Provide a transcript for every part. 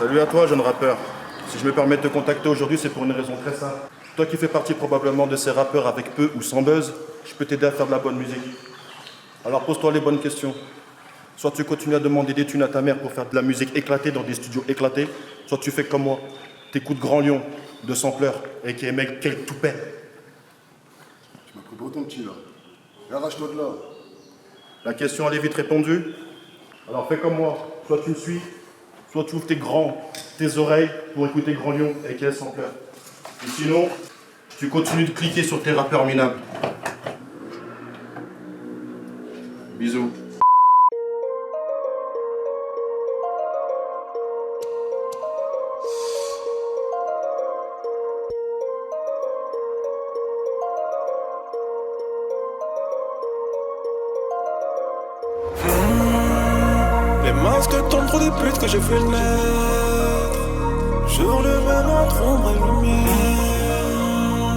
Salut à toi, jeune rappeur. Si je me permets de te contacter aujourd'hui, c'est pour une raison très simple. Toi qui fais partie probablement de ces rappeurs avec peu ou sans buzz, je peux t'aider à faire de la bonne musique. Alors pose-toi les bonnes questions. Soit tu continues à demander des thunes à ta mère pour faire de la musique éclatée dans des studios éclatés, soit tu fais comme moi. T'écoutes Grand Lion, de Sampleur, et qui est mec, quel toupet. Tu m'as pris pour ton petit là. Et arrache-toi de là. La question elle est vite répondue. Alors fais comme moi. Soit tu me suis, soit tu ouvres tes oreilles pour écouter Grand Lion, et qui est Sampleur. Et sinon, tu continues de cliquer sur tes rappeurs minables. Bisous. Les masques tombent trop des putes que j'ai fait naître. Jour le même entre ombre et lumière.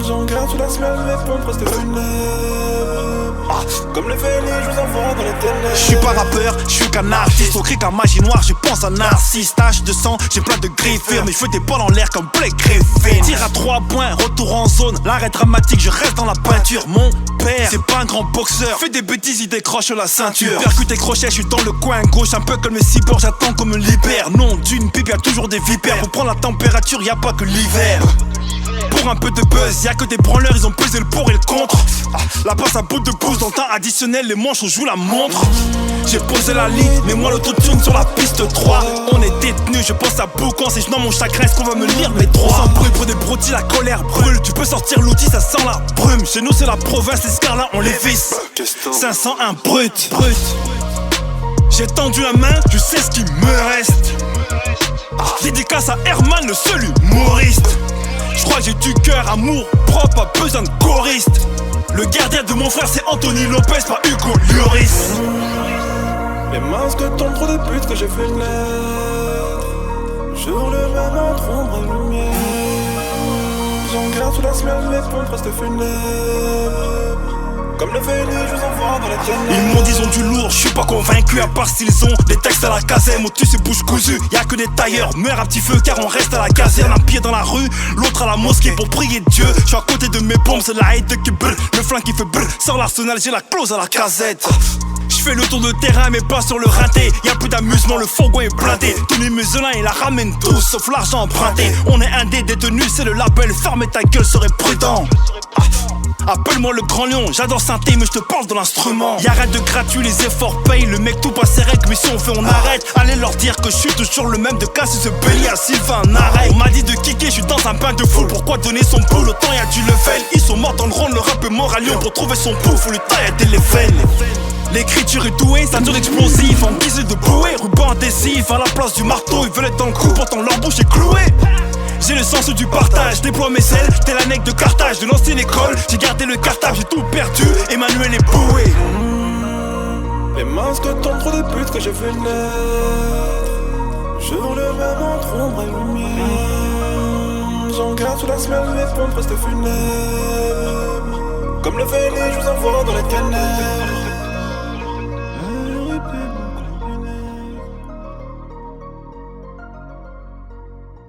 J'en garde sous la semelle mes pompes restent funèbres. Comme le fait je vous envoie dans les ténèbres. Je suis pas rappeur, je suis qu'un artiste. Au cri qu'un magie noire, je pense à Narcisse. Tache de sang, j'ai plein de griffures. Mais je fais des balles en l'air comme Blake Griffin. Tire à 3 points, retour en zone. L'arrêt dramatique, je reste dans la peinture. Mon père, c'est pas un grand boxeur. Fais des bêtises, il décroche la ceinture. Percute tes crochets, je suis dans le coin gauche. Un peu comme le cyborg, j'attends qu'on me libère. Non, d'une pipe, y'a toujours des vipères. Pour prendre la température, y'a pas que l'hiver. Pour un peu de buzz, y'a que des branleurs, ils ont pesé le pour et le contre. La passe à bout de pouce, dans le temps additionnel, les manches on joue la montre. J'ai posé la ligne, mais moi l'autotune sur la piste 3. On est détenu, je pense à boucan, c'est dans mon chagrin, est-ce qu'on va me lire mes droits? Sans bruit pour des broutilles, la colère brûle. Tu peux sortir l'outil, ça sent la brume. Chez nous c'est la province, les scarlats on les visse. 501 brut. J'ai tendu la main, je sais ce qui me reste. Dédicace à Herman, le seul humoriste. Je crois que j'ai du cœur, amour propre, pas besoin de choriste. Le gardien de mon frère c'est Anthony Lopez, pas Hugo Lloris. Les masques tombent trop des putes que j'ai fait naître. Jour le même entre ombre et lumière. J'en garde sous la semelle mes pompes restent funèbres. Comme le fait je vous envoie dans les ténèbres. Ils m'ont dit ils ont du lourd, je suis pas convaincu. À part s'ils ont des textes à la caserne. Au-dessus c'est bouche cousue, y'a que des tailleurs. Meurs un petit feu car on reste à la caserne. Un pied dans la rue, l'autre à la mosquée pour prier Dieu. Je suis à côté de mes bombes, c'est la haine qui brûle. Le flingue qui fait brûle, sors l'arsenal, j'ai la clause à la casette. Je fais le tour de terrain mais pas sur le rinté. Y'a plus d'amusement, le fourgon est blindé. Tony Muselin il la ramène tous sauf l'argent emprunté. On est un des détenus, c'est le label. Ferme ta gueule, serait prudent. Appelle-moi le grand lion, j'adore synthé mais je te parle de l'instrument. Y'a rien de gratuit, les efforts payent. Le mec tout passe ses règles, mais si on fait on arrête. Allez leur dire que je suis toujours le même de casser ce bélier à Sylvain arrête. On m'a dit de kicker, je suis dans un bain de foule. Pourquoi donner son pool, autant y'a du level. Ils sont morts dans le rond, le rap est mort à Lyon. Pour trouver son pouf, faut lui tailler des levels. L'écriture est douée, ça tourne explosif. En guise de bouée, ruban adhésif. À la place du marteau, ils veulent être dans le coup, pourtant leur bouche est clouée. J'ai le sens du partage, déploie mes selles, tel un aigle de Carthage. De l'ancienne école, j'ai gardé le cartable, j'ai tout perdu, Emmanuel est boué. Les masques tombent trop des putes que j'ai fait naître. Jour le même entre ombre et lumière. J'en garde sous la semelle mes pompes restent funèbres. Comme le fait je vous envoie dans les ténèbres.